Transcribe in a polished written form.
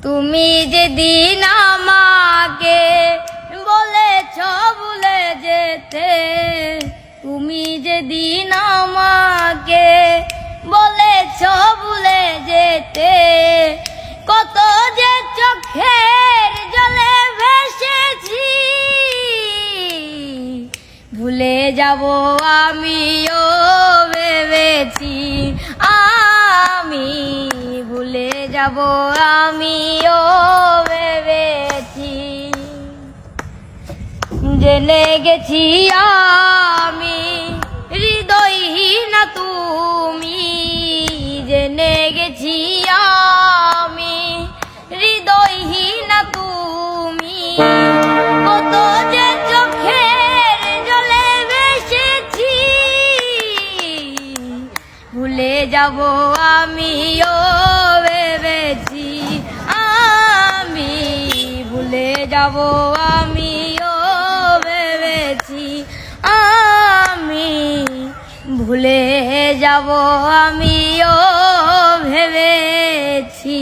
তুমি যেদিন আমাকে বলেছ ভুলে যেতে, তুমি যেদিন আমাকে বলেছ ভুলে যেতে, কত যে চোখের জলে ভেসেছি, ভুলে যাব আমিও ভেবেছি, আমি ভুলে যাব আমিও ভেবেছি। জেনে গেছি আমি হৃদয়হীন তুমি, জেনে গেছি আমি হৃদয়হীন তুমি, কত যে চোখের জলে ভেসেছি, ভুলে যাব আমিও ভেবেছি, আমি ভুলে যাব আমিও ভেবেছি, আমি ভুলে যাব আমিও ভেবেছি।